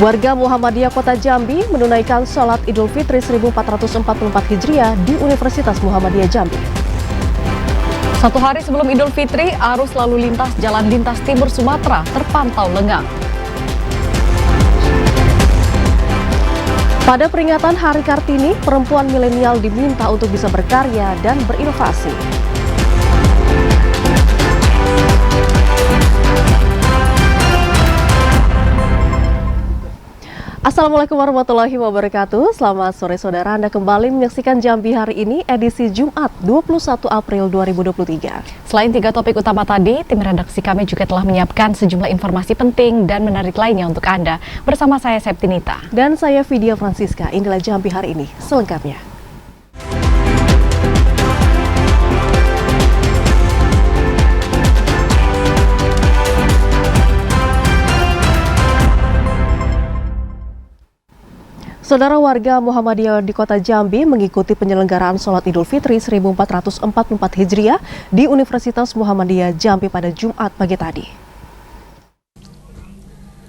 Warga Muhammadiyah Kota Jambi menunaikan sholat Idul Fitri 1444 Hijriah di Universitas Muhammadiyah Jambi. Satu hari sebelum Idul Fitri, arus lalu lintas Jalan Lintas Timur Sumatera terpantau lengang. Pada peringatan Hari Kartini, perempuan milenial diminta untuk bisa berkarya dan berinovasi. Assalamualaikum warahmatullahi wabarakatuh. Selamat sore saudara, Anda kembali menyaksikan Jambi hari ini edisi Jumat 21 April 2023. Selain 3 topik utama tadi, tim redaksi kami juga telah menyiapkan sejumlah informasi penting dan menarik lainnya untuk Anda. Bersama saya Septinita dan saya Vidya Francisca. Inilah Jambi hari ini selengkapnya. Saudara, warga Muhammadiyah di Kota Jambi mengikuti penyelenggaraan sholat Idul Fitri 1444 Hijriah di Universitas Muhammadiyah Jambi pada Jumat pagi tadi.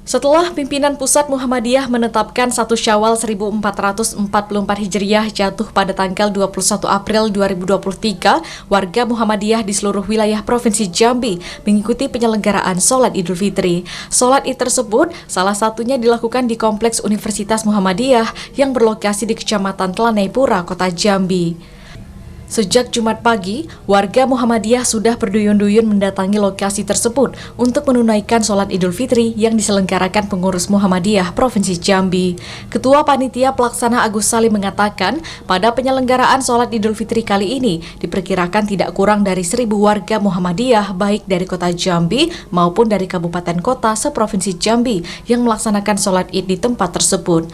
Setelah pimpinan pusat Muhammadiyah menetapkan 1 Syawal 1444 Hijriah jatuh pada tanggal 21 April 2023, warga Muhammadiyah di seluruh wilayah Provinsi Jambi mengikuti penyelenggaraan sholat Idul Fitri. Sholat Id tersebut salah satunya dilakukan di Kompleks Universitas Muhammadiyah yang berlokasi di Kecamatan Telanai-Pura, Kota Jambi. Sejak Jumat pagi, warga Muhammadiyah sudah berduyun-duyun mendatangi lokasi tersebut untuk menunaikan sholat Idul Fitri yang diselenggarakan pengurus Muhammadiyah Provinsi Jambi. Ketua Panitia Pelaksana Agus Salim mengatakan, pada penyelenggaraan sholat Idul Fitri kali ini diperkirakan tidak kurang dari 1.000 warga Muhammadiyah baik dari Kota Jambi maupun dari kabupaten kota seprovinsi Jambi yang melaksanakan sholat Id di tempat tersebut.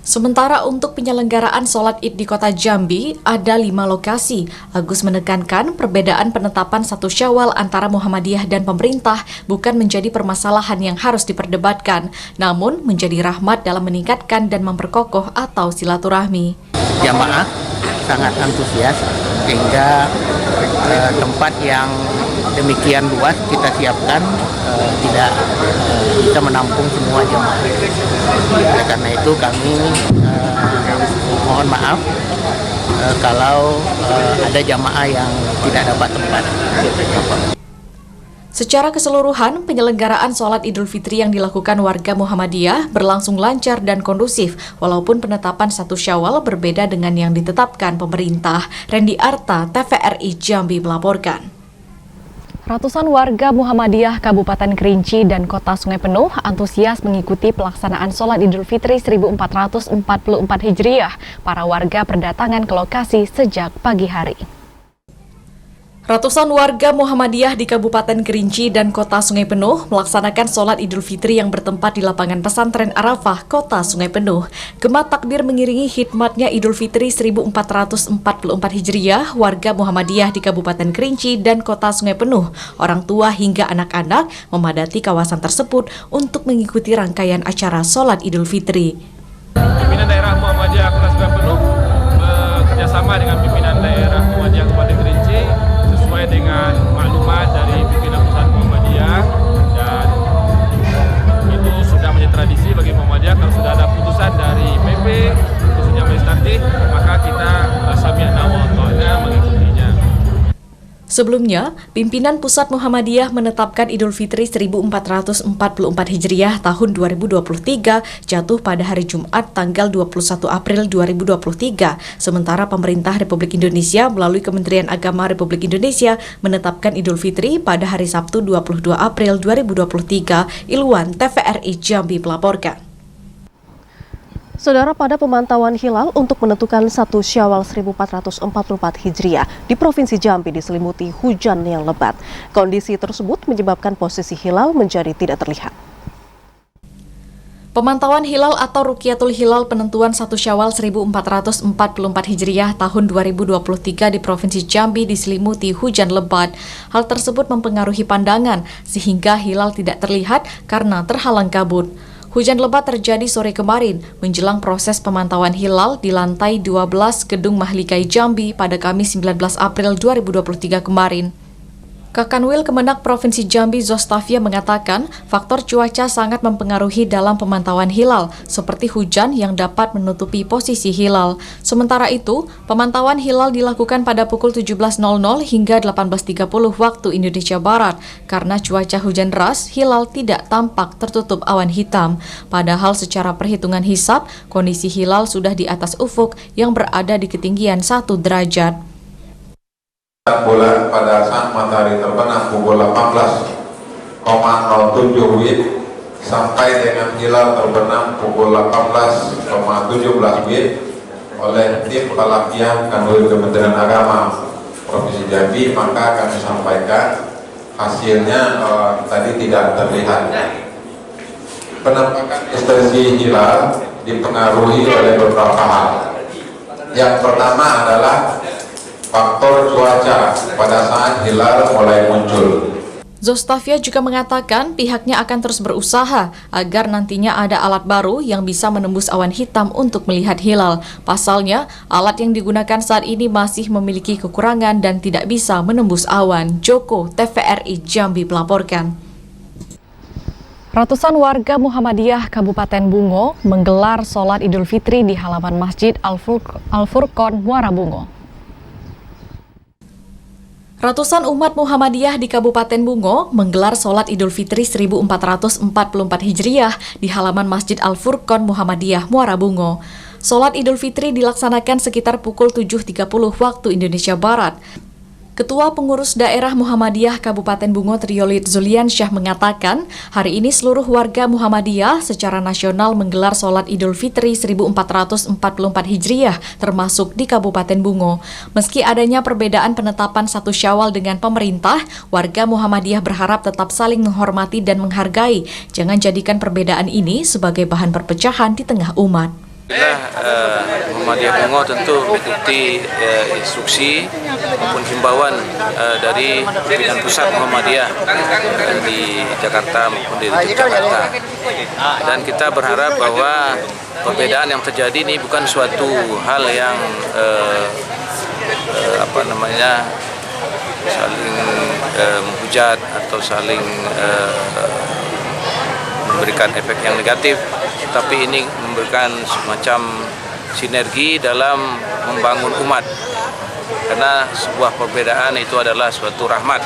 Sementara untuk penyelenggaraan sholat Id di Kota Jambi, ada 5 lokasi. Agus menekankan perbedaan penetapan 1 Syawal antara Muhammadiyah dan pemerintah bukan menjadi permasalahan yang harus diperdebatkan, namun menjadi rahmat dalam meningkatkan dan memperkokoh atau silaturahmi. Jamaah sangat antusias sehingga tempat yang demikian luas kita siapkan tidak bisa menampung semua jamaah. Oleh karena itu kami mohon maaf kalau ada jamaah yang tidak dapat tempat. Secara keseluruhan, penyelenggaraan sholat Idul Fitri yang dilakukan warga Muhammadiyah berlangsung lancar dan kondusif, walaupun penetapan 1 Syawal berbeda dengan yang ditetapkan pemerintah. Randy Arta, TVRI Jambi melaporkan. Ratusan warga Muhammadiyah Kabupaten Kerinci dan Kota Sungai Penuh antusias mengikuti pelaksanaan sholat Idul Fitri 1444 Hijriah. Para warga berdatangan ke lokasi sejak pagi hari. Ratusan warga Muhammadiyah di Kabupaten Kerinci dan Kota Sungai Penuh melaksanakan sholat Idul Fitri yang bertempat di lapangan pesantren Arafah, Kota Sungai Penuh. Gema takbir mengiringi khidmatnya Idul Fitri 1444 Hijriah, warga Muhammadiyah di Kabupaten Kerinci dan Kota Sungai Penuh, orang tua hingga anak-anak memadati kawasan tersebut untuk mengikuti rangkaian acara sholat Idul Fitri. Pimpinan daerah Muhammadiyah Kota Sungai Penuh bekerjasama dengan pimpinan daerah Muhammadiyah Kabupaten Kerinci sesuai dengan maklumat dari pimpinan pusat Muhammadiyah, dan itu sudah menjadi tradisi bagi Muhammadiyah kalau sudah ada putusan dari PP khususnya majelis taklim, maka kita sami'na wa ata'na mengikutinya. Sebelumnya, pimpinan Pusat Muhammadiyah menetapkan Idul Fitri 1444 Hijriah tahun 2023 jatuh pada hari Jumat tanggal 21 April 2023. Sementara pemerintah Republik Indonesia melalui Kementerian Agama Republik Indonesia menetapkan Idul Fitri pada hari Sabtu 22 April 2023. Ilwan, TVRI Jambi melaporkan. Saudara, pada pemantauan hilal untuk menentukan 1 Syawal 1444 Hijriah di Provinsi Jambi diselimuti hujan yang lebat. Kondisi tersebut menyebabkan posisi hilal menjadi tidak terlihat. Pemantauan hilal atau Rukyatul Hilal penentuan 1 Syawal 1444 Hijriah tahun 2023 di Provinsi Jambi diselimuti hujan lebat. Hal tersebut mempengaruhi pandangan sehingga hilal tidak terlihat karena terhalang kabut. Hujan lebat terjadi sore kemarin menjelang proses pemantauan hilal di lantai 12 Gedung Mahligai Jambi pada Kamis 19 April 2023 kemarin. Kakanwil Kemenak Provinsi Jambi Zostavia mengatakan faktor cuaca sangat mempengaruhi dalam pemantauan hilal, seperti hujan yang dapat menutupi posisi hilal. Sementara itu, pemantauan hilal dilakukan pada pukul 17.00 hingga 18.30 waktu Indonesia Barat. Karena cuaca hujan deras, hilal tidak tampak tertutup awan hitam. Padahal secara perhitungan hisab, kondisi hilal sudah di atas ufuk yang berada di ketinggian 1 derajat. Bulan pada saat matahari terbenam pukul 18.07 WIB sampai dengan hilal terbenam pukul 18.17 WIB oleh tim Pelakian Kanwil Kementerian Agama Provinsi Jambi, maka kami sampaikan hasilnya tadi tidak terlihat. Penampakan ekstensi hilal dipengaruhi oleh beberapa hal. Yang pertama adalah faktor cuaca pada saat hilal mulai muncul. Zostavia juga mengatakan pihaknya akan terus berusaha agar nantinya ada alat baru yang bisa menembus awan hitam untuk melihat hilal. Pasalnya, alat yang digunakan saat ini masih memiliki kekurangan dan tidak bisa menembus awan. Joko, TVRI Jambi melaporkan. Ratusan warga Muhammadiyah Kabupaten Bungo menggelar sholat Idul Fitri di halaman Masjid Al-Furqon, Muara Bungo. Ratusan umat Muhammadiyah di Kabupaten Bungo menggelar sholat Idul Fitri 1444 Hijriah di halaman Masjid Al-Furqon Muhammadiyah Muara Bungo. Sholat Idul Fitri dilaksanakan sekitar pukul 7.30 waktu Indonesia Barat. Ketua Pengurus Daerah Muhammadiyah Kabupaten Bungo Triyolit Zuliansyah mengatakan, hari ini seluruh warga Muhammadiyah secara nasional menggelar sholat Idul Fitri 1444 Hijriah termasuk di Kabupaten Bungo. Meski adanya perbedaan penetapan 1 Syawal dengan pemerintah, warga Muhammadiyah berharap tetap saling menghormati dan menghargai. Jangan jadikan perbedaan ini sebagai bahan perpecahan di tengah umat. Muhammadiyah Bungo tentu mengikuti instruksi maupun himbauan dari pimpinan pusat Muhammadiyah di Jakarta maupun di Jakarta. Dan kita berharap bahwa perbedaan yang terjadi ini bukan suatu hal yang saling menghujat atau saling memberikan efek yang negatif, tapi ini memberikan semacam sinergi dalam membangun umat, karena sebuah perbedaan itu adalah suatu rahmat,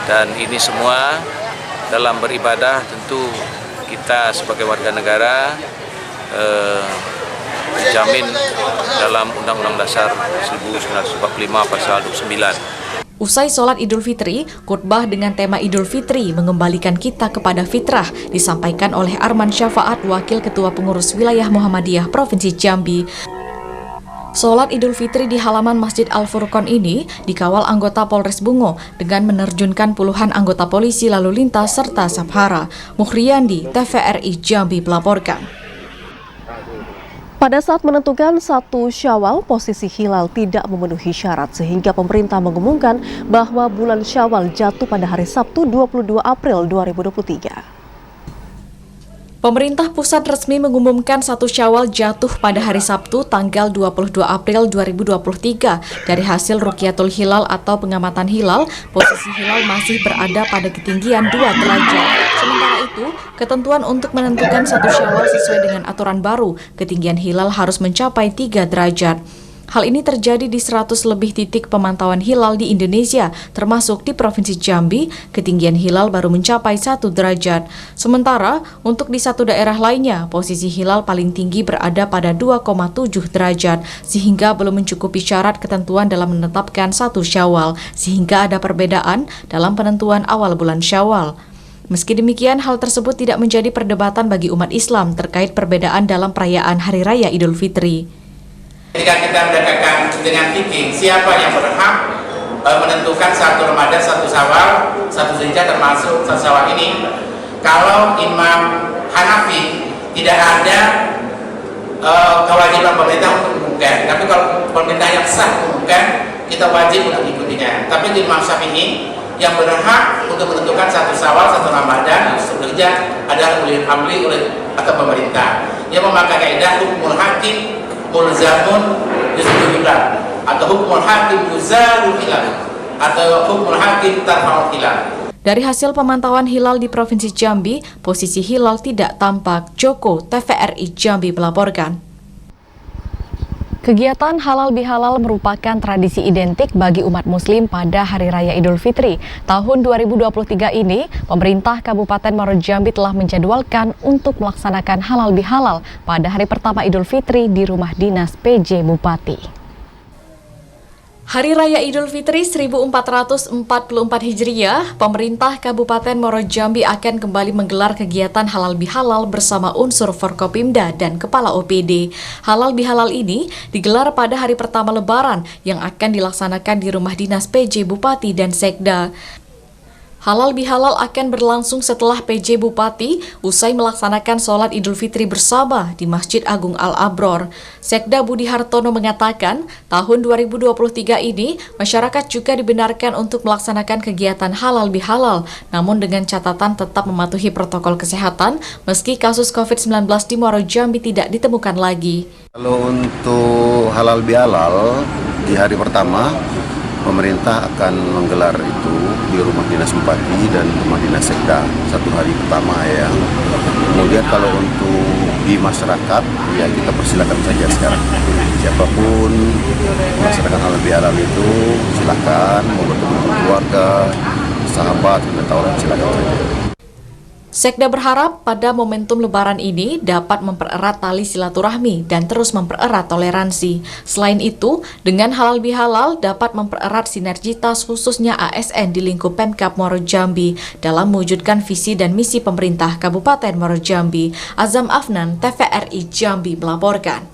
dan ini semua dalam beribadah tentu kita sebagai warga negara dijamin dalam Undang-Undang Dasar 1945 pasal 29. Usai sholat Idul Fitri, khutbah dengan tema Idul Fitri mengembalikan kita kepada fitrah disampaikan oleh Arman Syafaat, Wakil Ketua Pengurus Wilayah Muhammadiyah Provinsi Jambi. Sholat Idul Fitri di halaman Masjid Al-Furqon ini dikawal anggota Polres Bungo dengan menerjunkan puluhan anggota polisi lalu lintas serta sabhara. Muhriyandi, TVRI Jambi melaporkan. Pada saat menentukan 1 Syawal, posisi hilal tidak memenuhi syarat sehingga pemerintah mengumumkan bahwa bulan Syawal jatuh pada hari Sabtu 22 April 2023. Pemerintah pusat resmi mengumumkan 1 Syawal jatuh pada hari Sabtu tanggal 22 April 2023. Dari hasil Rukyatul Hilal atau pengamatan hilal, posisi hilal masih berada pada ketinggian 2 derajat. Sementara itu, ketentuan untuk menentukan 1 Syawal sesuai dengan aturan baru, ketinggian hilal harus mencapai 3 derajat. Hal ini terjadi di 100 lebih titik pemantauan hilal di Indonesia, termasuk di Provinsi Jambi, ketinggian hilal baru mencapai 1 derajat. Sementara, untuk di 1 daerah lainnya, posisi hilal paling tinggi berada pada 2,7 derajat, sehingga belum mencukupi syarat ketentuan dalam menetapkan 1 Syawal, sehingga ada perbedaan dalam penentuan awal bulan Syawal. Meski demikian, hal tersebut tidak menjadi perdebatan bagi umat Islam terkait perbedaan dalam perayaan Hari Raya Idul Fitri. Ketika kita mendekatkan dengan fikih, siapa yang berhak menentukan 1 Ramadan, 1 Syawal, 1 Zulhijjah termasuk 1 Syawal ini? Kalau Imam Hanafi tidak ada kewajiban pemerintah untuk mengumumkan, tapi kalau pemerintah yang sah mengumumkan, kita wajib untuk mengikutinya. Tapi Imam Syafi'i yang berhak untuk menentukan 1 Syawal, 1 Ramadan, 1 Zulhijjah adalah ulil amri atau pemerintah yang memakai kaidah hukumul hakim mulzamun yusdul hilal atau hukumul hakim yuzarul hilal atau hukum hakim tarfa'ul hilal. Dari hasil pemantauan hilal di Provinsi Jambi, posisi hilal tidak tampak. Joko, TVRI Jambi melaporkan. Kegiatan halal bihalal merupakan tradisi identik bagi umat muslim pada Hari Raya Idul Fitri. Tahun 2023 ini, pemerintah Kabupaten Muaro Jambi telah menjadwalkan untuk melaksanakan halal bihalal pada hari pertama Idul Fitri di rumah dinas PJ Bupati. Hari Raya Idul Fitri 1444 Hijriah, pemerintah Kabupaten Muaro Jambi akan kembali menggelar kegiatan halal bihalal bersama unsur Forkopimda dan Kepala OPD. Halal bihalal ini digelar pada hari pertama Lebaran yang akan dilaksanakan di rumah dinas PJ Bupati dan Sekda. Halal bihalal akan berlangsung setelah PJ Bupati usai melaksanakan sholat Idul Fitri bersama di Masjid Agung Al-Abror. Sekda Budi Hartono mengatakan, tahun 2023 ini masyarakat juga dibenarkan untuk melaksanakan kegiatan halal bihalal, namun dengan catatan tetap mematuhi protokol kesehatan meski kasus COVID-19 di Muaro Jambi tidak ditemukan lagi. Kalau untuk halal bihalal di hari pertama, pemerintah akan menggelar itu di rumah dinas Bupati dan rumah dinas Sekda satu hari pertama ya. Kemudian kalau untuk di masyarakat ya kita persilakan saja sekarang. Siapapun melaksanakan halal bihalal itu silakan, mau bertemu dengan keluarga, sahabat, atau orang silakan saja. Sekda berharap pada momentum Lebaran ini dapat mempererat tali silaturahmi dan terus mempererat toleransi. Selain itu, dengan halal bihalal dapat mempererat sinergitas khususnya ASN di lingkup Pemkab Muaro Jambi dalam mewujudkan visi dan misi pemerintah Kabupaten Muaro Jambi. Azam Afnan, TVRI Jambi melaporkan.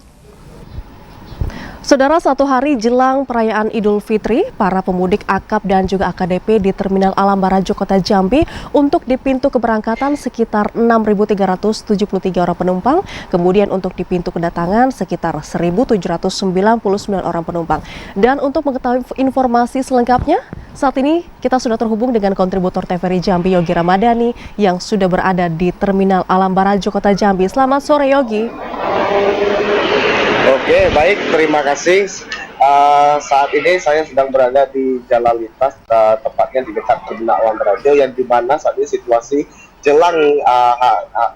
Saudara, satu hari jelang perayaan Idul Fitri, para pemudik akap dan juga AKDP di Terminal Alam Barajo Kota Jambi untuk di pintu keberangkatan sekitar 6.373 orang penumpang, kemudian untuk di pintu kedatangan sekitar 1.799 orang penumpang. Dan untuk mengetahui informasi selengkapnya, saat ini kita sudah terhubung dengan kontributor TVRI Jambi Yogi Ramadhani yang sudah berada di Terminal Alam Barajo Kota Jambi. Selamat sore, Yogi. Oke, baik, terima kasih. Saat ini saya sedang berada di Jalan Lintas, tepatnya di dekat Terminal Alam Barajo, yang dimana saat ini situasi jelang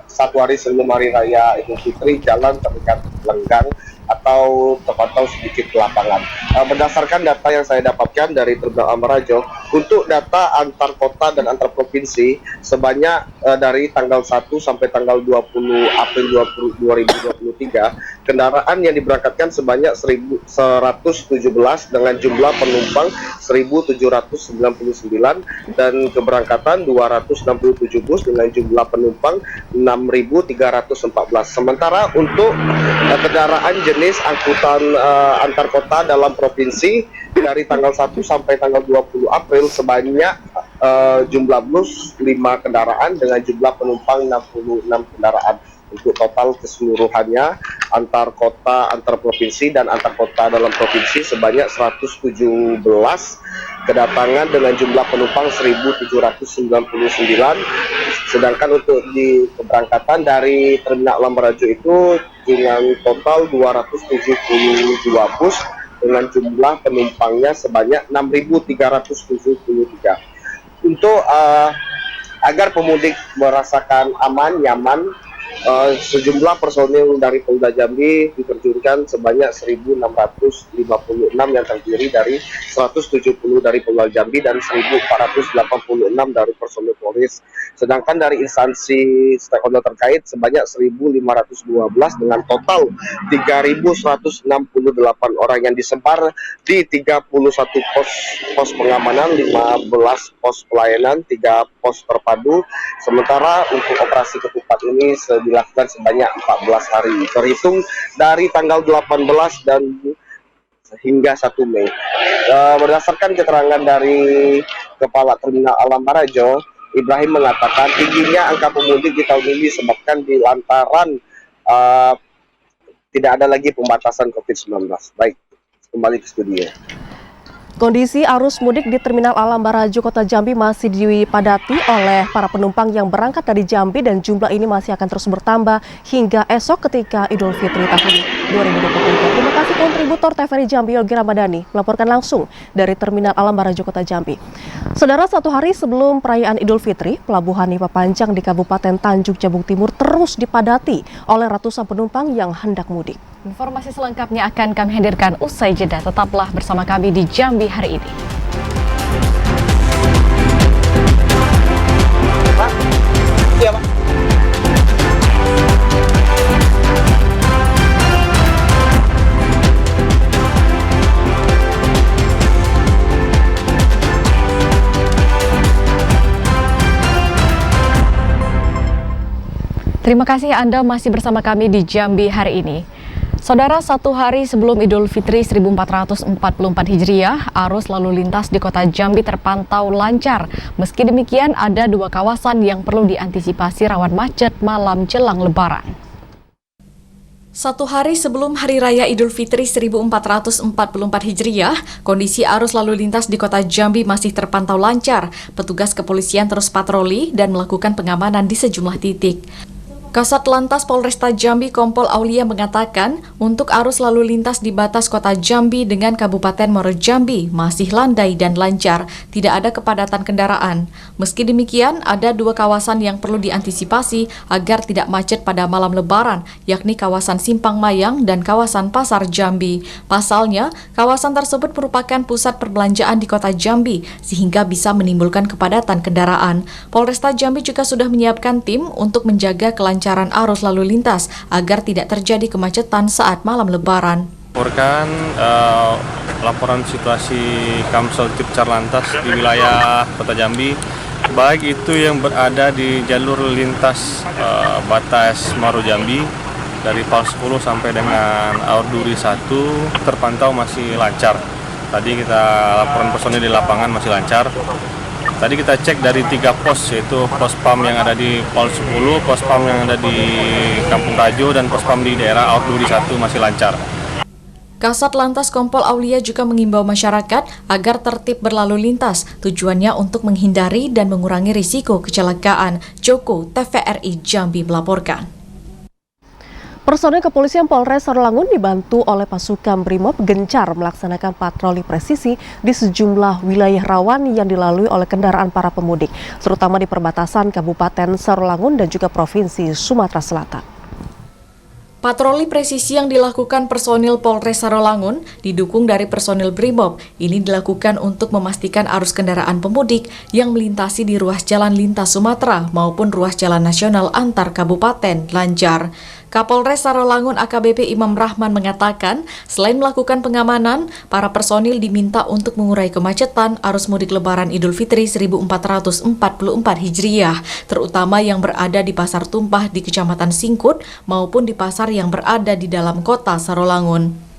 satu hari sebelum Hari Raya Idul Fitri, jalan terlihat lenggang atau terpantau sedikit lapangan. Berdasarkan data yang saya dapatkan dari Terminal Alam Barajo, untuk data antar kota dan antar provinsi sebanyak dari tanggal 1 sampai tanggal 20 April 2023, kendaraan yang diberangkatkan sebanyak 1.117 dengan jumlah penumpang 1.799 dan keberangkatan 267 bus dengan jumlah penumpang 6.314. Sementara untuk kendaraan jenis angkutan antar kota dalam provinsi dari tanggal 1 sampai tanggal 20 April sebanyak jumlah bus 5 kendaraan dengan jumlah penumpang 66 kendaraan. Untuk total keseluruhannya antar kota, antar provinsi dan antar kota dalam provinsi sebanyak 117 kedatangan dengan jumlah penumpang 1.799. Sedangkan untuk di keberangkatan dari Terminal Alam Barajo itu dengan total 272 bus dengan jumlah penumpangnya sebanyak 6.373. Untuk agar pemudik merasakan aman, nyaman, sejumlah personil dari Polda Jambi diterjunkan sebanyak 1.656 yang terdiri dari 170 dari Polda Jambi dan 1.486 dari personil Polres. Sedangkan dari instansi stakeholder terkait sebanyak 1.512 dengan total 3.168 orang yang disebar di 31 pos pengamanan, 15 pos pelayanan, 3 pos terpadu. Sementara untuk operasi ketupat ini dilakukan sebanyak 14 hari terhitung dari tanggal 18 dan hingga 1 Mei. Berdasarkan keterangan dari Kepala Terminal Alam Barajo, Ibrahim mengatakan tingginya angka pemudik di tahun ini disebabkan di lantaran tidak ada lagi pembatasan COVID-19. Baik, kembali ke studio. Kondisi arus mudik di Terminal Alam Barajo Kota Jambi masih dipadati oleh para penumpang yang berangkat dari Jambi dan jumlah ini masih akan terus bertambah hingga esok ketika Idul Fitri tahun 2023. Terima kasih kontributor TVRI Jambi Yogi Ramadhani melaporkan langsung dari Terminal Alam Barajo Kota Jambi. Saudara, satu hari sebelum perayaan Idul Fitri, Pelabuhan Nipah Panjang di Kabupaten Tanjung Jabung Timur terus dipadati oleh ratusan penumpang yang hendak mudik. Informasi selengkapnya akan kami hadirkan usai jeda. Tetaplah bersama kami di Jambi hari ini. Pak, iya Pak. Terima kasih Anda masih bersama kami di Jambi hari ini. Saudara, satu hari sebelum Idul Fitri 1444 Hijriah, arus lalu lintas di kota Jambi terpantau lancar. Meski demikian, ada dua kawasan yang perlu diantisipasi rawan macet malam jelang Lebaran. Satu hari sebelum Hari Raya Idul Fitri 1444 Hijriah, kondisi arus lalu lintas di kota Jambi masih terpantau lancar. Petugas kepolisian terus patroli dan melakukan pengamanan di sejumlah titik. Kasat Lantas Polresta Jambi Kompol Aulia mengatakan, untuk arus lalu lintas di batas kota Jambi dengan Kabupaten Muaro Jambi masih landai dan lancar, tidak ada kepadatan kendaraan. Meski demikian, ada dua kawasan yang perlu diantisipasi agar tidak macet pada malam Lebaran, yakni kawasan Simpang Mayang dan kawasan Pasar Jambi. Pasalnya, kawasan tersebut merupakan pusat perbelanjaan di kota Jambi, sehingga bisa menimbulkan kepadatan kendaraan. Polresta Jambi juga sudah menyiapkan tim untuk menjaga kelancaran arus lalu lintas agar tidak terjadi kemacetan saat malam Lebaran. Laporkan laporan situasi Kamsel Tipcar Lantas di wilayah Kota Jambi, baik itu yang berada di jalur lintas batas Muaro Jambi dari Pal 10 sampai dengan Aur Duri 1 terpantau masih lancar. Tadi kita laporan personil di lapangan masih lancar. Tadi kita cek dari 3 pos, yaitu pos PAM yang ada di Pal 10, pos PAM yang ada di Kampung Rajo, dan pos PAM di daerah Aur Duri 1 masih lancar. Kasat Lantas Kompol Aulia juga mengimbau masyarakat agar tertib berlalu lintas, tujuannya untuk menghindari dan mengurangi risiko kecelakaan. Joko, TVRI Jambi melaporkan. Personel kepolisian Polres Sarolangun dibantu oleh pasukan Brimob gencar melaksanakan patroli presisi di sejumlah wilayah rawan yang dilalui oleh kendaraan para pemudik, terutama di perbatasan Kabupaten Sarolangun dan juga Provinsi Sumatera Selatan. Patroli presisi yang dilakukan personil Polres Sarolangun didukung dari personil Brimob. Ini dilakukan untuk memastikan arus kendaraan pemudik yang melintasi di ruas jalan lintas Sumatera maupun ruas jalan nasional antar kabupaten lancar. Kapolres Sarolangun AKBP Imam Rahman mengatakan, selain melakukan pengamanan, para personil diminta untuk mengurai kemacetan arus mudik Lebaran Idul Fitri 1444 Hijriah, terutama yang berada di Pasar Tumpah di Kecamatan Singkut maupun di pasar yang berada di dalam kota Sarolangun.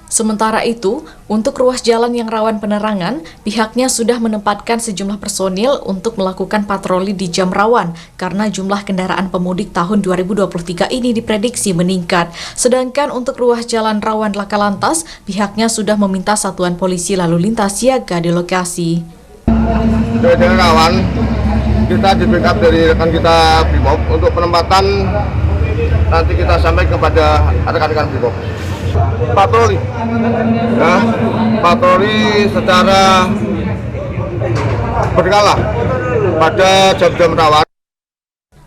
Sementara itu, untuk ruas jalan yang rawan penerangan, pihaknya sudah menempatkan sejumlah personil untuk melakukan patroli di jam rawan karena jumlah kendaraan pemudik tahun 2023 ini diprediksi meningkat. Sedangkan untuk ruas jalan rawan laka lantas, pihaknya sudah meminta satuan polisi lalu lintas siaga di lokasi. Jalan rawan, kita di backup dari rekan kita Brimob untuk penempatan nanti kita sampaikan kepada rekan-rekan Brimob. Patroli, patroli secara berkala pada jam-jam rawan.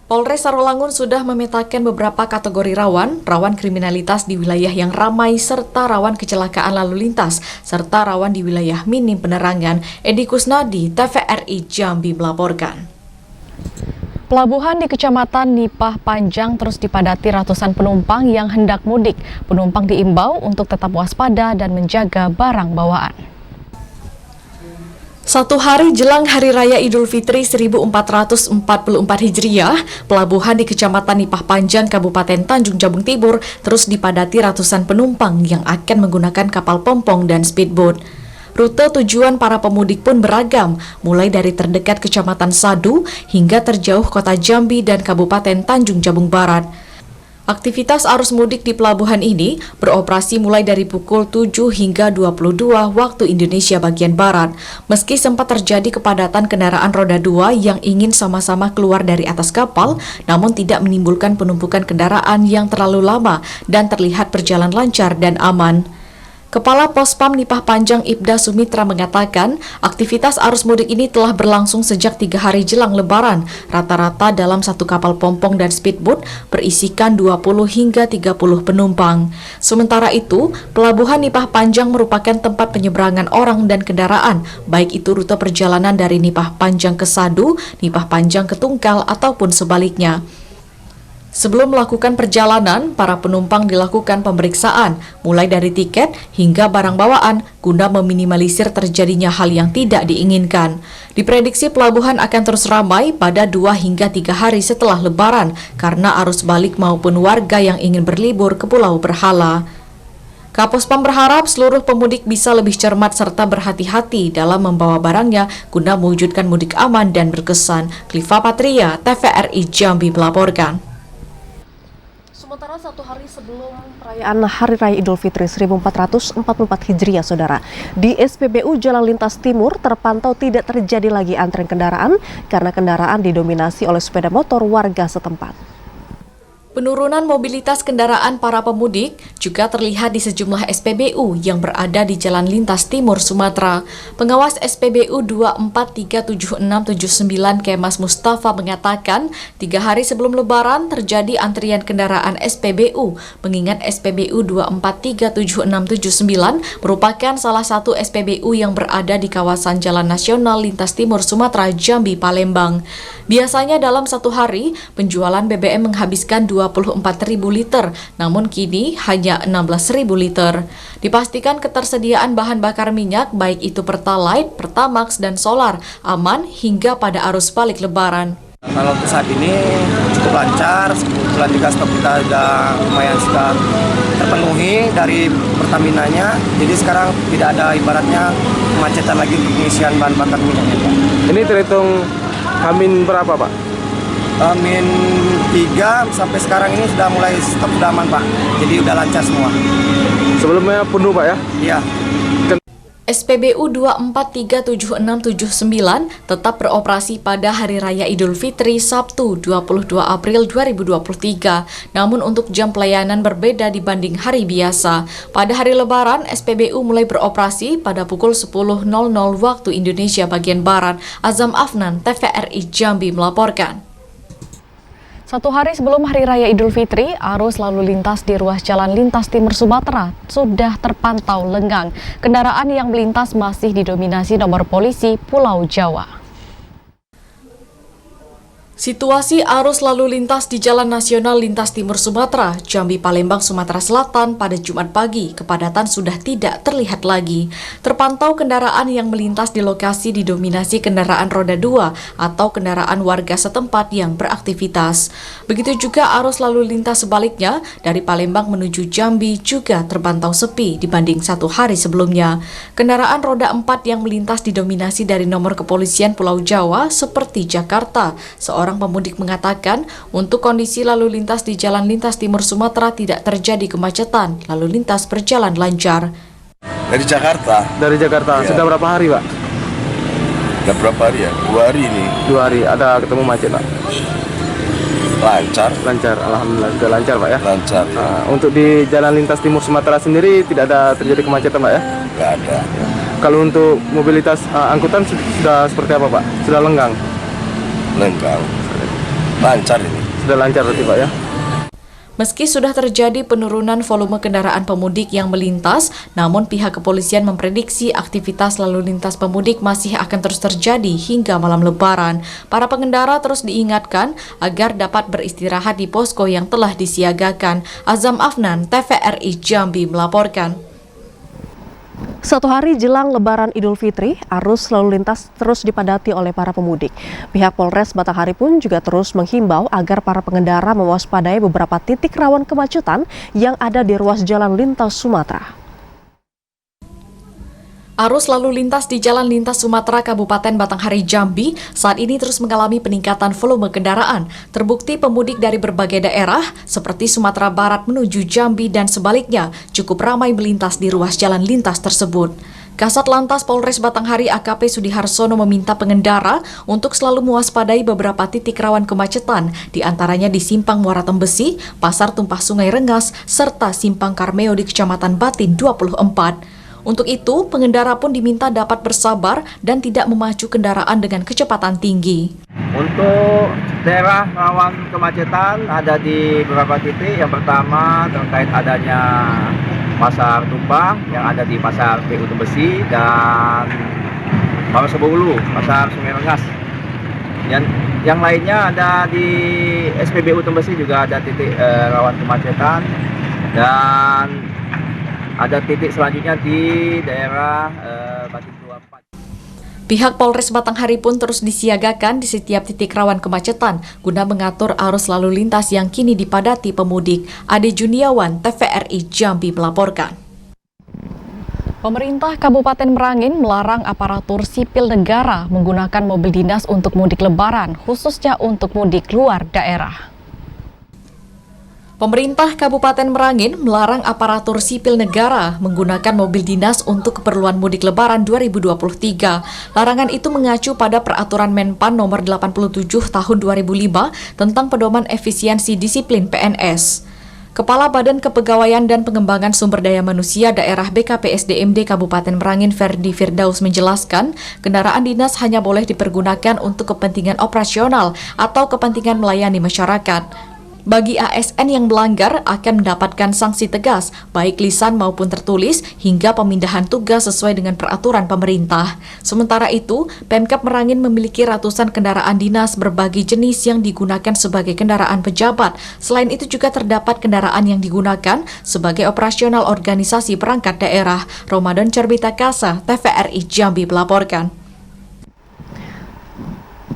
Polres Sarolangun sudah memetakan beberapa kategori rawan kriminalitas di wilayah yang ramai serta rawan kecelakaan lalu lintas, serta rawan di wilayah minim penerangan. Edi Kusnadi, TVRI Jambi melaporkan. Pelabuhan di Kecamatan Nipah Panjang terus dipadati ratusan penumpang yang hendak mudik. Penumpang diimbau untuk tetap waspada dan menjaga barang bawaan. Satu hari jelang Hari Raya Idul Fitri 1444 Hijriah, pelabuhan di Kecamatan Nipah Panjang, Kabupaten Tanjung Jabung Timur terus dipadati ratusan penumpang yang akan menggunakan kapal pompong dan speedboat. Rute tujuan para pemudik pun beragam, mulai dari terdekat Kecamatan Sadu hingga terjauh Kota Jambi dan Kabupaten Tanjung Jabung Barat. Aktivitas arus mudik di pelabuhan ini beroperasi mulai dari pukul 7 hingga 22 waktu Indonesia bagian Barat. Meski sempat terjadi kepadatan kendaraan roda 2 yang ingin sama-sama keluar dari atas kapal, namun tidak menimbulkan penumpukan kendaraan yang terlalu lama dan terlihat berjalan lancar dan aman. Kepala Pospam Nipah Panjang Ibda Sumitra mengatakan, aktivitas arus mudik ini telah berlangsung sejak 3 hari jelang Lebaran. Rata-rata dalam satu kapal pompong dan speedboat berisikan 20 hingga 30 penumpang. Sementara itu, Pelabuhan Nipah Panjang merupakan tempat penyeberangan orang dan kendaraan, baik itu rute perjalanan dari Nipah Panjang ke Sadu, Nipah Panjang ke Tungkal, ataupun sebaliknya. Sebelum melakukan perjalanan, para penumpang dilakukan pemeriksaan, mulai dari tiket hingga barang bawaan, guna meminimalisir terjadinya hal yang tidak diinginkan. Diprediksi pelabuhan akan terus ramai pada 2 hingga 3 hari setelah Lebaran, karena arus balik maupun warga yang ingin berlibur ke Pulau Berhala. Kapospam berharap seluruh pemudik bisa lebih cermat serta berhati-hati dalam membawa barangnya guna mewujudkan mudik aman dan berkesan. Kliva Patria, TVRI Jambi melaporkan. Sementara satu hari sebelum perayaan Hari Raya Idul Fitri 1444 Hijriah, Saudara, di SPBU Jalan Lintas Timur terpantau tidak terjadi lagi antrean kendaraan karena kendaraan didominasi oleh sepeda motor warga setempat. Penurunan mobilitas kendaraan para pemudik juga terlihat di sejumlah SPBU yang berada di Jalan Lintas Timur Sumatera. Pengawas SPBU 243769 Kemas Mustafa mengatakan, 3 hari sebelum Lebaran terjadi antrian kendaraan SPBU, mengingat SPBU 243769 merupakan salah satu SPBU yang berada di kawasan Jalan Nasional Lintas Timur Sumatera, Jambi, Palembang. Biasanya dalam satu hari, penjualan BBM menghabiskan 24.000 liter, namun kini hanya 16.000 liter. Dipastikan ketersediaan bahan bakar minyak, baik itu Pertalite, Pertamax, dan solar, aman hingga pada arus balik Lebaran. Kalau untuk saat ini cukup lancar, kebetulan juga stok kita sudah terpenuhi dari Pertaminanya, jadi sekarang tidak ada ibaratnya kemacetan lagi untuk pengisian bahan bakar minyaknya. Ini terhitung Amin berapa, Pak? Amin 3 sampai sekarang ini sudah mulai stok sudah aman, Pak. Jadi udah lancar semua. Sebelumnya penuh, Pak, ya? Iya. SPBU 243769 tetap beroperasi pada Hari Raya Idul Fitri Sabtu 22 April 2023. Namun untuk jam pelayanan berbeda dibanding hari biasa. Pada hari Lebaran, SPBU mulai beroperasi pada pukul 10.00 waktu Indonesia bagian Barat. Azam Afnan, TVRI Jambi melaporkan. Satu hari sebelum Hari Raya Idul Fitri, arus lalu lintas di ruas Jalan Lintas Timur Sumatera sudah terpantau lengang. Kendaraan yang melintas masih didominasi nomor polisi Pulau Jawa. Situasi arus lalu lintas di Jalan Nasional Lintas Timur Sumatera, Jambi, Palembang, Sumatera Selatan pada Jumat pagi, kepadatan sudah tidak terlihat lagi. Terpantau kendaraan yang melintas di lokasi didominasi kendaraan roda 2 atau kendaraan warga setempat yang beraktivitas. Begitu juga arus lalu lintas sebaliknya, dari Palembang menuju Jambi juga terpantau sepi dibanding satu hari sebelumnya. Kendaraan roda 4 yang melintas didominasi dari nomor kepolisian Pulau Jawa seperti Jakarta. Seorang pemudik mengatakan, untuk kondisi lalu lintas di Jalan Lintas Timur Sumatera tidak terjadi kemacetan, lalu lintas berjalan lancar. Dari Jakarta. Dari Jakarta, Ya. Sudah berapa hari, Pak? Udah berapa hari ya? 2 hari ini. 2 hari, ada ketemu macet, Pak? Lancar. Lancar, Alhamdulillah, sudah lancar, Pak, ya? Lancar. Untuk di Jalan Lintas Timur Sumatera sendiri tidak ada terjadi kemacetan, Pak, ya? Nggak ada. Kalau untuk mobilitas angkutan sudah seperti apa, Pak? Sudah lenggang? Lenggang. Lancar ini. Sudah lancar berarti, Pak, ya? Meski sudah terjadi penurunan volume kendaraan pemudik yang melintas, namun pihak kepolisian memprediksi aktivitas lalu lintas pemudik masih akan terus terjadi hingga malam Lebaran. Para pengendara terus diingatkan agar dapat beristirahat di posko yang telah disiagakan. Azam Afnan, TVRI Jambi melaporkan. Satu hari jelang Lebaran Idul Fitri, arus lalu lintas terus dipadati oleh para pemudik. Pihak Polres Batanghari pun juga terus menghimbau agar para pengendara mewaspadai beberapa titik rawan kemacetan yang ada di ruas Jalan Lintas Sumatera. Arus lalu lintas di Jalan Lintas Sumatera Kabupaten Batanghari Jambi saat ini terus mengalami peningkatan volume kendaraan. Terbukti pemudik dari berbagai daerah seperti Sumatera Barat menuju Jambi dan sebaliknya cukup ramai melintas di ruas jalan lintas tersebut. Kasat Lantas Polres Batanghari AKP Sudiharsono meminta pengendara untuk selalu mewaspadai beberapa titik rawan kemacetan, di antaranya di Simpang Muara Tembesi, Pasar Tumpah Sungai Rengas, serta Simpang Karmeo di Kecamatan Batin 24. Untuk itu, pengendara pun diminta dapat bersabar dan tidak memacu kendaraan dengan kecepatan tinggi. Untuk daerah rawan kemacetan ada di beberapa titik. Yang pertama terkait adanya Pasar Tumpah yang ada di Pasar PU Tembesi dan Pasar Sebulu, Pasar Sungai Rengas. Yang lainnya ada di SPBU Tembesi juga ada titik rawan kemacetan, dan ada titik selanjutnya di daerah Batin 24. Pihak Polres Batanghari pun terus disiagakan di setiap titik rawan kemacetan guna mengatur arus lalu lintas yang kini dipadati pemudik. Ade Juniawan, TVRI Jambi melaporkan. Pemerintah Kabupaten Merangin melarang aparatur sipil negara menggunakan mobil dinas untuk mudik lebaran, khususnya untuk mudik luar daerah. Pemerintah Kabupaten Merangin melarang aparatur sipil negara menggunakan mobil dinas untuk keperluan mudik lebaran 2023. Larangan itu mengacu pada Peraturan Menpan Nomor 87 Tahun 2005 tentang Pedoman Efisiensi Disiplin PNS. Kepala Badan Kepegawaian dan Pengembangan Sumber Daya Manusia Daerah BKPSDMD Kabupaten Merangin Ferdi Firdaus menjelaskan, kendaraan dinas hanya boleh dipergunakan untuk kepentingan operasional atau kepentingan melayani masyarakat. Bagi ASN yang melanggar akan mendapatkan sanksi tegas, baik lisan maupun tertulis, hingga pemindahan tugas sesuai dengan peraturan pemerintah. Sementara itu, Pemkab Merangin memiliki ratusan kendaraan dinas berbagai jenis yang digunakan sebagai kendaraan pejabat. Selain itu juga terdapat kendaraan yang digunakan sebagai operasional organisasi perangkat daerah. Ramadan Cerbita Kasa, TVRI Jambi melaporkan.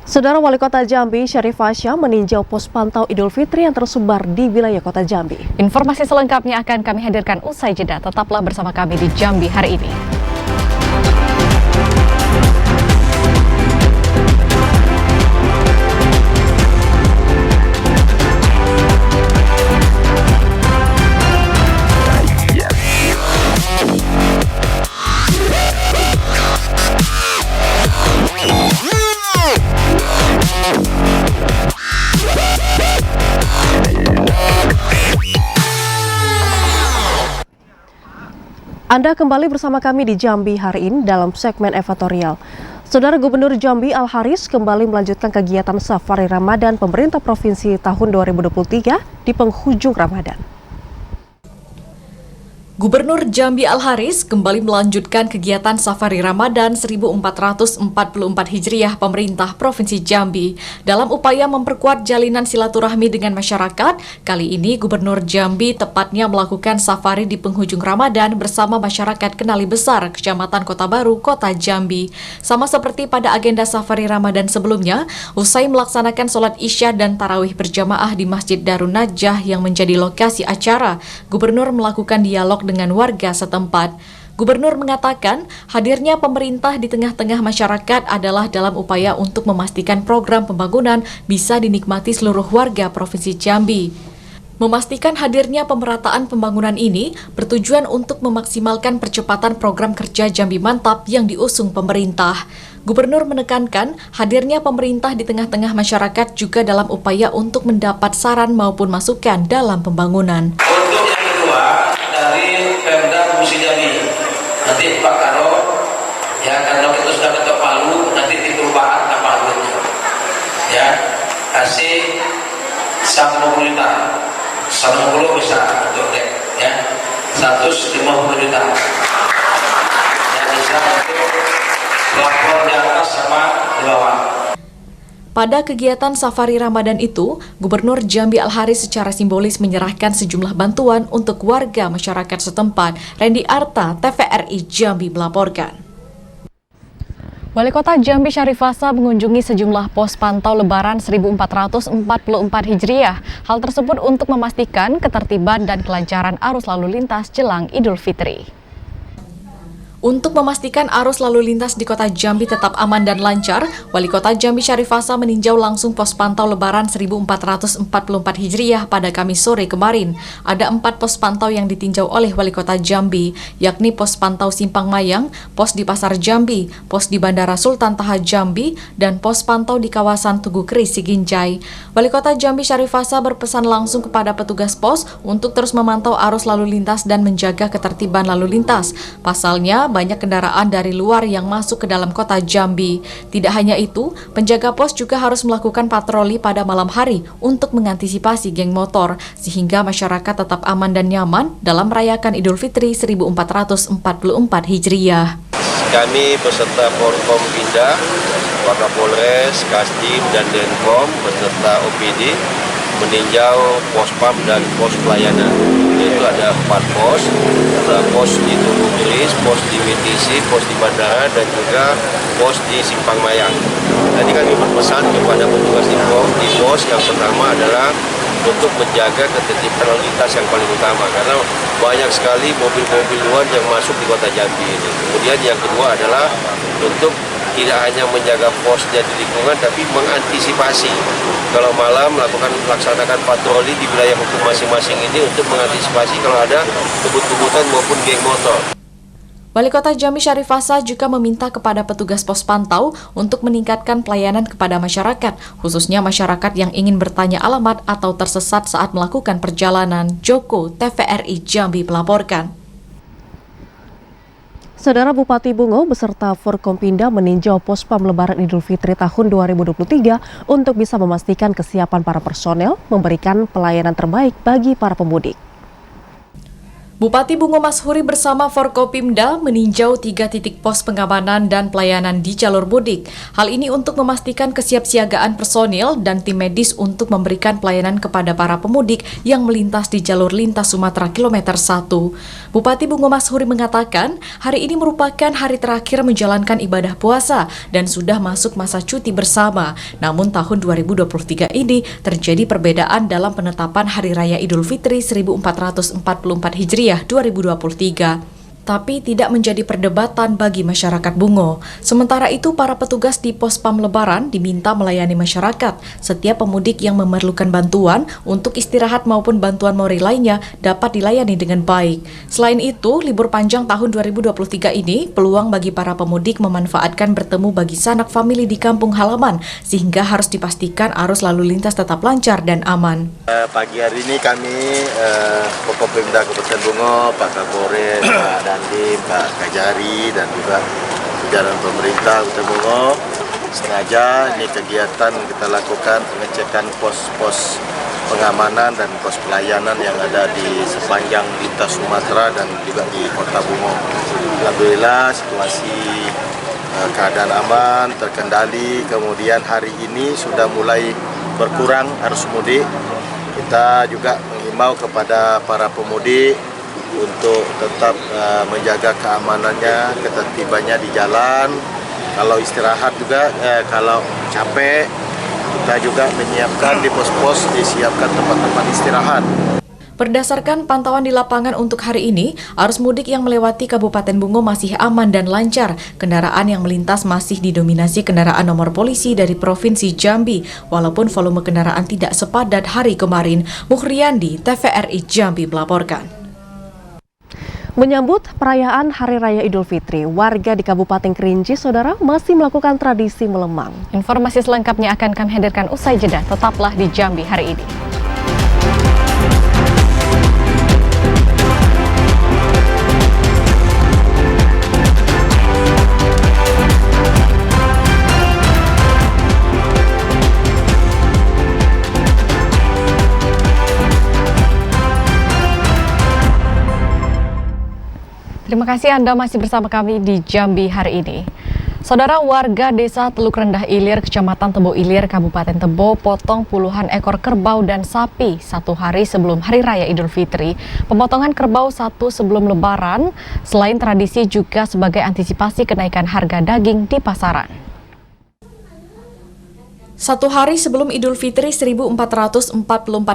Saudara Wali Kota Jambi, Syarif Fasya, meninjau pos pantau Idul Fitri yang tersebar di wilayah Kota Jambi. Informasi selengkapnya akan kami hadirkan usai jeda. Tetaplah bersama kami di Jambi hari ini. Anda kembali bersama kami di Jambi hari ini dalam segmen editorial. Saudara Gubernur Jambi Al-Haris kembali melanjutkan kegiatan Safari Ramadan pemerintah provinsi tahun 2023 di penghujung Ramadan. Gubernur Jambi Al-Haris kembali melanjutkan kegiatan Safari Ramadan 1444 Hijriah pemerintah Provinsi Jambi. Dalam upaya memperkuat jalinan silaturahmi dengan masyarakat, kali ini Gubernur Jambi tepatnya melakukan safari di penghujung Ramadan bersama masyarakat Kenali Besar, Kecamatan Kota Baru, Kota Jambi. Sama seperti pada agenda Safari Ramadan sebelumnya, usai melaksanakan sholat Isya dan tarawih berjamaah di Masjid Darun Najah yang menjadi lokasi acara, Gubernur melakukan dialog dengan warga setempat. Gubernur mengatakan hadirnya pemerintah di tengah-tengah masyarakat adalah dalam upaya untuk memastikan program pembangunan bisa dinikmati seluruh warga Provinsi Jambi. Memastikan hadirnya pemerataan pembangunan ini bertujuan untuk memaksimalkan percepatan program kerja Jambi Mantap yang diusung pemerintah. Gubernur menekankan hadirnya pemerintah di tengah-tengah masyarakat juga dalam upaya untuk mendapat saran maupun masukan dalam pembangunan. Untuk yang kedua, dari Pemda Provinsi Jambi, nanti Pak Karo, ya kalau kita sudah ketok Palu, nanti di perubahan ke Palu, ya kasih 150 juta, 150 bisa untuk dek, ya 150 juta, yang bisa untuk plafon di atas sama di bawah. Pada kegiatan Safari Ramadan itu, Gubernur Jambi Al-Haris secara simbolis menyerahkan sejumlah bantuan untuk warga masyarakat setempat. Randy Arta, TVRI Jambi melaporkan. Wali Kota Jambi Syarif Fasya mengunjungi sejumlah pos pantau Lebaran 1444 Hijriah. Hal tersebut untuk memastikan ketertiban dan kelancaran arus lalu lintas jelang Idul Fitri. Untuk memastikan arus lalu lintas di Kota Jambi tetap aman dan lancar, Wali Kota Jambi Syarif Hasan meninjau langsung pos pantau Lebaran 1444 Hijriah pada Kamis sore kemarin. Ada 4 pos pantau yang ditinjau oleh Wali Kota Jambi, yakni pos pantau Simpang Mayang, pos di Pasar Jambi, pos di Bandara Sultan Taha Jambi, dan pos pantau di kawasan Tugu Keris Siginjai. Wali Kota Jambi Syarif Hasan berpesan langsung kepada petugas pos untuk terus memantau arus lalu lintas dan menjaga ketertiban lalu lintas. Pasalnya, banyak kendaraan dari luar yang masuk ke dalam Kota Jambi. Tidak hanya itu, penjaga pos juga harus melakukan patroli pada malam hari untuk mengantisipasi geng motor, sehingga masyarakat tetap aman dan nyaman dalam merayakan Idul Fitri 1444 Hijriah. Kami beserta Forkompinda, Wakapolres, Kasdim, dan Denpom beserta OPD meninjau pos PAM dan pos pelayanan. Yaitu ada 4 pos, ada pos di Tugu Keris, pos di WTC, pos di Bandara, dan juga pos di Simpang Mayang. Tadi kami berpesan kepada petugas di pos yang pertama adalah untuk menjaga ketertiban lalu lintas yang paling utama, karena banyak sekali mobil-mobil luar yang masuk di Kota Jambi ini. Kemudian yang kedua adalah untuk tidak hanya menjaga pos dan di lingkungan, tapi mengantisipasi. Kalau malam melaksanakan patroli di wilayah hukum masing-masing ini untuk mengantisipasi kalau ada kebut-kebutan maupun geng motor. Wali Kota Jambi Syarif Hasan juga meminta kepada petugas pos pantau untuk meningkatkan pelayanan kepada masyarakat, khususnya masyarakat yang ingin bertanya alamat atau tersesat saat melakukan perjalanan. Joko, TVRI Jambi melaporkan. Saudara Bupati Bungo beserta Forkompinda meninjau pos PAM Lebaran Idul Fitri tahun 2023 untuk bisa memastikan kesiapan para personel memberikan pelayanan terbaik bagi para pemudik. Bupati Bungo Mashuri bersama Forkopimda meninjau 3 titik pos pengamanan dan pelayanan di jalur mudik. Hal ini untuk memastikan kesiapsiagaan personil dan tim medis untuk memberikan pelayanan kepada para pemudik yang melintas di jalur lintas Sumatera kilometer 1. Bupati Bungo Mashuri mengatakan, hari ini merupakan hari terakhir menjalankan ibadah puasa dan sudah masuk masa cuti bersama. Namun tahun 2023 ini terjadi perbedaan dalam penetapan Hari Raya Idul Fitri 1444 Hijriah 2023. Tapi tidak menjadi perdebatan bagi masyarakat Bungo. Sementara itu, para petugas di pos PAM Lebaran diminta melayani masyarakat. Setiap pemudik yang memerlukan bantuan untuk istirahat maupun bantuan moral lainnya dapat dilayani dengan baik. Selain itu, libur panjang tahun 2023 ini peluang bagi para pemudik memanfaatkan bertemu bagi sanak famili di kampung halaman, sehingga harus dipastikan arus lalu lintas tetap lancar dan aman. Pagi hari ini kami Forkopimda Kabupaten Bungo, Pak Kapolres, Pak Dandim, Pak Kajari, dan juga jajaran pemerintah Kabupaten Bungo sengaja ini kegiatan kita lakukan pengecekan pos-pos pengamanan dan pos pelayanan yang ada di sepanjang lintas Sumatera dan juga di Kota Bungo. Alhamdulillah situasi keadaan aman, terkendali. Kemudian hari ini sudah mulai berkurang arus mudik. Kita juga menghimbau kepada para pemudik untuk tetap menjaga keamanannya, ketertibannya di jalan. Kalau istirahat juga, kalau capek, kita juga menyiapkan di pos-pos, disiapkan tempat-tempat istirahat. Berdasarkan pantauan di lapangan untuk hari ini, arus mudik yang melewati Kabupaten Bungo masih aman dan lancar. Kendaraan yang melintas masih didominasi kendaraan nomor polisi dari Provinsi Jambi, walaupun volume kendaraan tidak sepadat hari kemarin. Muhriandi, TVRI Jambi melaporkan. Menyambut perayaan Hari Raya Idul Fitri, warga di Kabupaten Kerinci, saudara, masih melakukan tradisi melemang. Informasi selengkapnya akan kami hadirkan usai jeda. Tetaplah di Jambi hari ini. Terima kasih Anda masih bersama kami di Jambi hari ini. Saudara, warga desa Teluk Rendah Ilir, Kecamatan Tebo Ilir, Kabupaten Tebo, potong puluhan ekor kerbau dan sapi 1 hari sebelum Hari Raya Idul Fitri. Pemotongan kerbau 1 sebelum Lebaran, selain tradisi juga sebagai antisipasi kenaikan harga daging di pasaran. Satu hari sebelum Idul Fitri 1444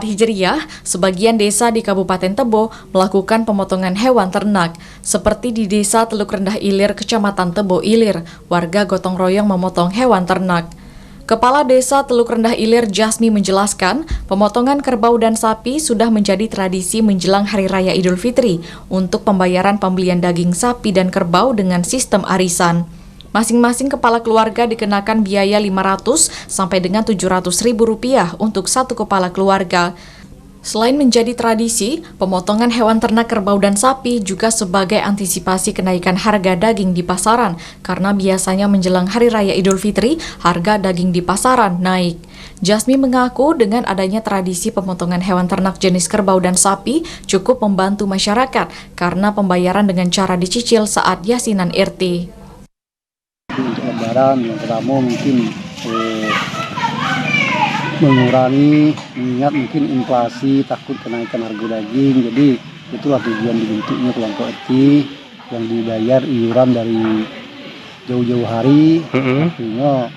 Hijriah, sebagian desa di Kabupaten Tebo melakukan pemotongan hewan ternak. Seperti di Desa Teluk Rendah Ilir, Kecamatan Tebo Ilir, warga gotong royong memotong hewan ternak. Kepala Desa Teluk Rendah Ilir Jasmi menjelaskan, pemotongan kerbau dan sapi sudah menjadi tradisi menjelang Hari Raya Idul Fitri untuk pembayaran pembelian daging sapi dan kerbau dengan sistem arisan. Masing-masing kepala keluarga dikenakan biaya Rp500 sampai dengan Rp700.000 untuk satu kepala keluarga. Selain menjadi tradisi, pemotongan hewan ternak kerbau dan sapi juga sebagai antisipasi kenaikan harga daging di pasaran, karena biasanya menjelang Hari Raya Idul Fitri, harga daging di pasaran naik. Jasmi mengaku dengan adanya tradisi pemotongan hewan ternak jenis kerbau dan sapi cukup membantu masyarakat, karena pembayaran dengan cara dicicil saat yasinan RT. Untuk lebaran yang pertama mungkin mengurangi, mengingat mungkin inflasi, takut kenaikan harga daging, jadi itulah tujuan dibentuknya kelompok RT yang dibayar iuran dari jauh-jauh hari. Artinya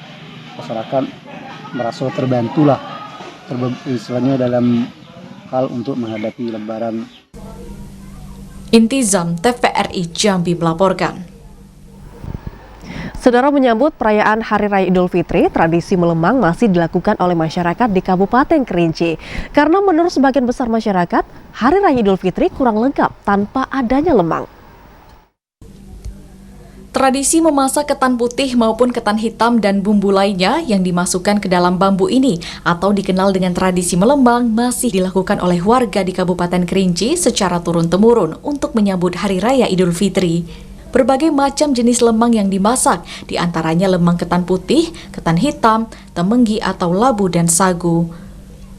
masyarakat merasa terbantu lah, istilahnya dalam hal untuk menghadapi lebaran. Intizam TVRI Jambi melaporkan. Saudara, menyambut perayaan Hari Raya Idul Fitri, tradisi melemang masih dilakukan oleh masyarakat di Kabupaten Kerinci. Karena menurut sebagian besar masyarakat, Hari Raya Idul Fitri kurang lengkap tanpa adanya lemang. Tradisi memasak ketan putih maupun ketan hitam dan bumbu lainnya yang dimasukkan ke dalam bambu ini atau dikenal dengan tradisi melemang masih dilakukan oleh warga di Kabupaten Kerinci secara turun-temurun untuk menyambut Hari Raya Idul Fitri. Berbagai macam jenis lemang yang dimasak, diantaranya lemang ketan putih, ketan hitam, temenggi atau labu dan sagu.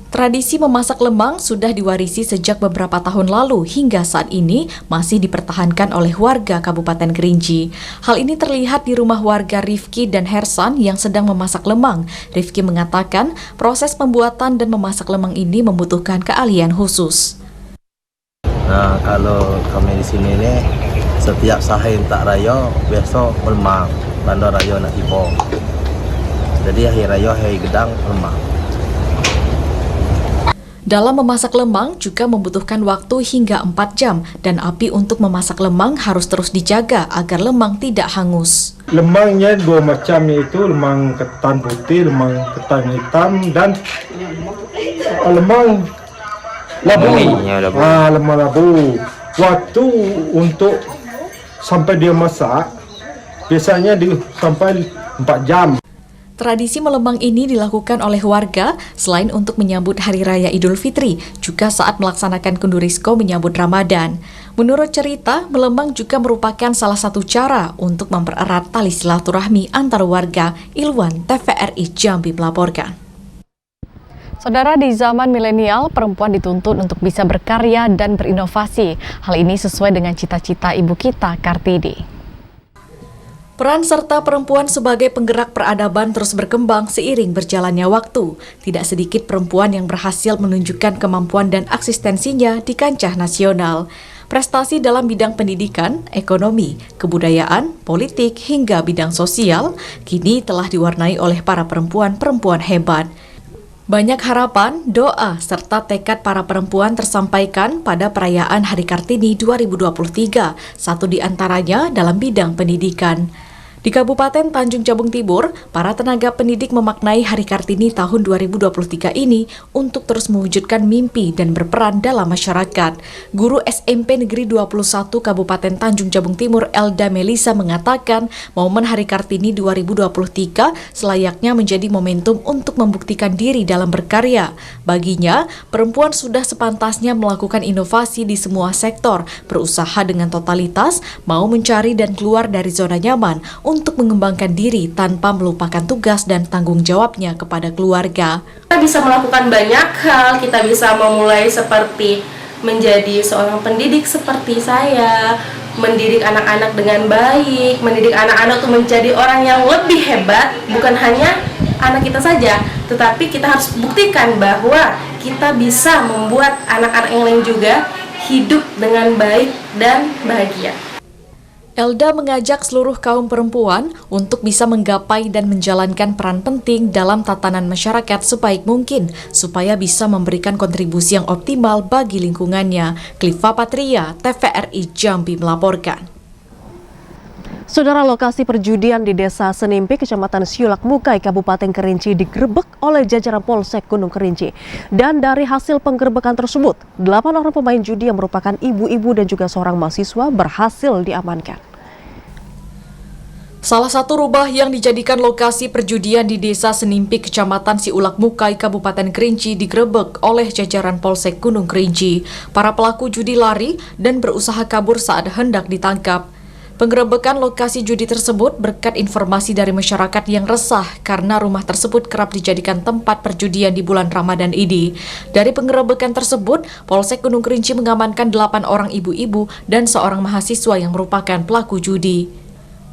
Tradisi memasak lemang sudah diwarisi sejak beberapa tahun lalu hingga saat ini masih dipertahankan oleh warga Kabupaten Kerinci. Hal ini terlihat di rumah warga Rifki dan Hersan yang sedang memasak lemang. Rifki mengatakan proses pembuatan dan memasak lemang ini membutuhkan keahlian khusus. Nah, kalau kami di sini nih, setiap sahih tak raya besok lemang, bandar raya nak tiba. Jadi hari raya hari gedang lemang. Dalam memasak lemang juga membutuhkan waktu hingga 4 jam dan api untuk memasak lemang harus terus dijaga agar lemang tidak hangus. Lemangnya dua macam, yaitu lemang ketan putih, lemang ketan hitam dan lemang labu. Lemang labu. Waktu untuk sampai dia masak biasanya sampai 4 jam. Tradisi melemang ini dilakukan oleh warga selain untuk menyambut Hari Raya Idul Fitri, juga saat melaksanakan Kundurisko menyambut Ramadan. Menurut cerita, melemang juga merupakan salah satu cara untuk mempererat tali silaturahmi antar warga. Ilwan TVRI Jambi melaporkan. Saudara, di zaman milenial, perempuan dituntut untuk bisa berkarya dan berinovasi. Hal ini sesuai dengan cita-cita ibu kita, Kartini. Peran serta perempuan sebagai penggerak peradaban terus berkembang seiring berjalannya waktu. Tidak sedikit perempuan yang berhasil menunjukkan kemampuan dan eksistensinya di kancah nasional. Prestasi dalam bidang pendidikan, ekonomi, kebudayaan, politik, hingga bidang sosial kini telah diwarnai oleh para perempuan-perempuan hebat. Banyak harapan, doa, serta tekad para perempuan tersampaikan pada perayaan Hari Kartini 2023, satu di antaranya dalam bidang pendidikan. Di Kabupaten Tanjung Jabung Timur, para tenaga pendidik memaknai Hari Kartini tahun 2023 ini untuk terus mewujudkan mimpi dan berperan dalam masyarakat. Guru SMP Negeri 21 Kabupaten Tanjung Jabung Timur Elda Melisa mengatakan, momen Hari Kartini 2023 selayaknya menjadi momentum untuk membuktikan diri dalam berkarya. Baginya, perempuan sudah sepantasnya melakukan inovasi di semua sektor, berusaha dengan totalitas, mau mencari dan keluar dari zona nyaman untuk mengembangkan diri tanpa melupakan tugas dan tanggung jawabnya kepada keluarga. Kita bisa melakukan banyak hal, kita bisa memulai seperti menjadi seorang pendidik seperti saya, mendidik anak-anak dengan baik, mendidik anak-anak untuk menjadi orang yang lebih hebat, bukan hanya anak kita saja, tetapi kita harus buktikan bahwa kita bisa membuat anak-anak yang lain juga hidup dengan baik dan bahagia. Elda mengajak seluruh kaum perempuan untuk bisa menggapai dan menjalankan peran penting dalam tatanan masyarakat sebaik mungkin, supaya bisa memberikan kontribusi yang optimal bagi lingkungannya. Cliva Patria, TVRI Jambi melaporkan. Saudara, lokasi perjudian di Desa Senimpi, Kecamatan Siulak Mukai, Kabupaten Kerinci digerebek oleh jajaran Polsek Gunung Kerinci. Dan dari hasil penggerebekan tersebut, 8 orang pemain judi yang merupakan ibu-ibu dan juga seorang mahasiswa berhasil diamankan. Salah satu rubah yang dijadikan lokasi perjudian di Desa Senimpi, Kecamatan Siulak Mukai, Kabupaten Kerinci digerebek oleh jajaran Polsek Gunung Kerinci. Para pelaku judi lari dan berusaha kabur saat hendak ditangkap. Penggerebekan lokasi judi tersebut berkat informasi dari masyarakat yang resah karena rumah tersebut kerap dijadikan tempat perjudian di bulan Ramadan ini. Dari penggerebekan tersebut, Polsek Gunung Kerinci mengamankan 8 orang ibu-ibu dan seorang mahasiswa yang merupakan pelaku judi.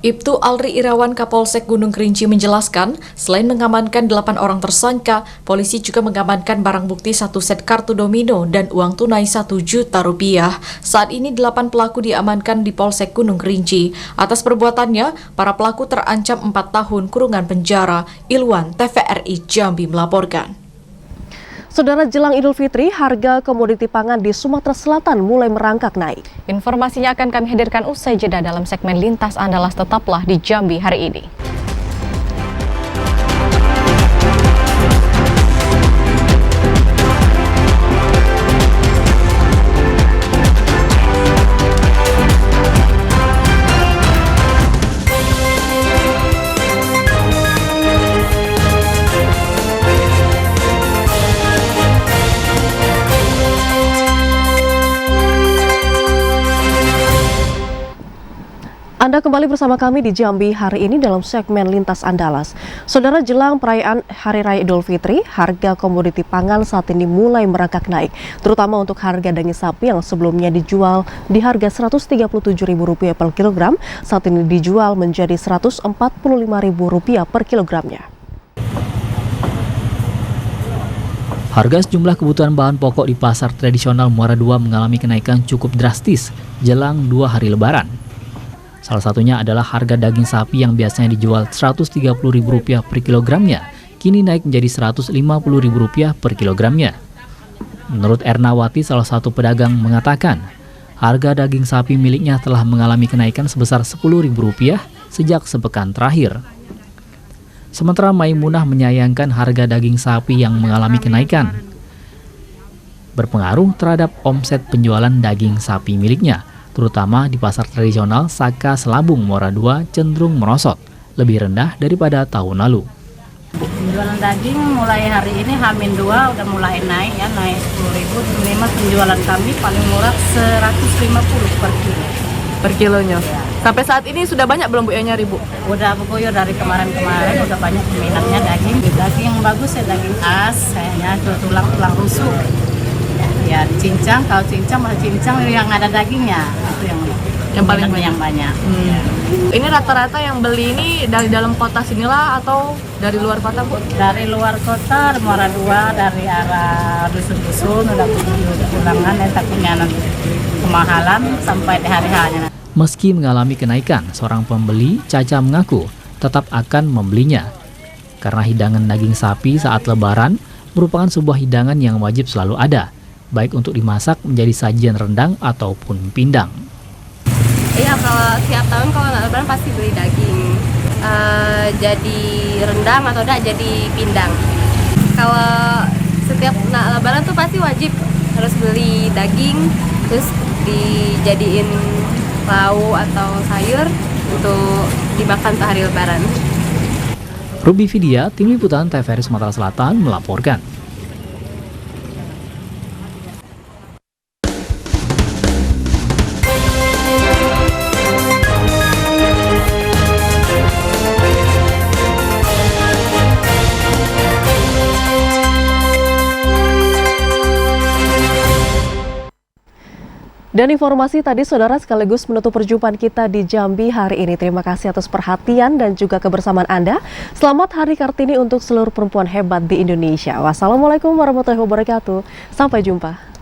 Ibtu Alri Irawan Kapolsek Gunung Kerinci menjelaskan, selain mengamankan 8 orang tersangka, polisi juga mengamankan barang bukti 1 set kartu domino dan uang tunai 1 juta rupiah. Saat ini 8 pelaku diamankan di Polsek Gunung Kerinci. Atas perbuatannya, para pelaku terancam 4 tahun kurungan penjara. Ilwan, TVRI Jambi melaporkan. Saudara, jelang Idul Fitri, harga komoditi pangan di Sumatera Selatan mulai merangkak naik. Informasinya akan kami hadirkan usai jeda dalam segmen Lintas Andalas. Tetaplah di Jambi hari ini. Anda kembali bersama kami di Jambi hari ini dalam segmen Lintas Andalas. Saudara, jelang perayaan Hari Raya Idul Fitri, harga komoditi pangan saat ini mulai merangkak naik, terutama untuk harga daging sapi yang sebelumnya dijual di harga Rp137.000 per kilogram, saat ini dijual menjadi Rp145.000 per kilogramnya. Harga sejumlah kebutuhan bahan pokok di pasar tradisional Muara II mengalami kenaikan cukup drastis jelang 2 hari Lebaran. Salah satunya adalah harga daging sapi yang biasanya dijual Rp130.000 per kilogramnya, kini naik menjadi Rp150.000 per kilogramnya. Menurut Ernawati, salah satu pedagang, mengatakan, harga daging sapi miliknya telah mengalami kenaikan sebesar Rp10.000 sejak sepekan terakhir. Sementara Maimunah menyayangkan harga daging sapi yang mengalami kenaikan berpengaruh terhadap omset penjualan daging sapi miliknya, terutama di pasar tradisional Saka Selabung Muara II cenderung merosot, lebih rendah daripada tahun lalu. Penjualan daging mulai hari ini H-2 udah mulai naik ya, naik 10.000. Memang penjualan kami paling murah 150 per kilo. Per kilonya? Ya. Sampai saat ini sudah banyak belum Bu yang nyari, Bu? Udah pokoknya dari kemarin-kemarin udah banyak peminatnya daging. Daging yang bagus ya daging khas, kayaknya tulang-tulang rusuk. Ya cincang, kalau cincang yang ada dagingnya itu yang paling banyak. Ini rata-rata yang beli ini dari dalam kota sinilah atau dari luar kota, Bu? Dari luar kota, Muara II, dari arah dusun-dusun udah pulangan, takutnya nanti kemahalan sampai di hari-harinya. Meski mengalami kenaikan, seorang pembeli, Caca, mengaku tetap akan membelinya karena hidangan daging sapi saat Lebaran merupakan sebuah hidangan yang wajib selalu ada, baik untuk dimasak menjadi sajian rendang ataupun pindang. Iya, kalau tiap tahun kalau Lebaran pasti beli daging, jadi rendang atau enggak jadi pindang. Kalau setiap Lebaran tuh pasti wajib harus beli daging, terus dijadiin lauk atau sayur untuk dimakan sehari Lebaran. Ruby Vidya, Tim Liputan TVRI Sumatera Selatan melaporkan. Dan informasi tadi, saudara, sekaligus menutup perjumpaan kita di Jambi hari ini. Terima kasih atas perhatian dan juga kebersamaan Anda. Selamat Hari Kartini untuk seluruh perempuan hebat di Indonesia. Wassalamualaikum warahmatullahi wabarakatuh. Sampai jumpa.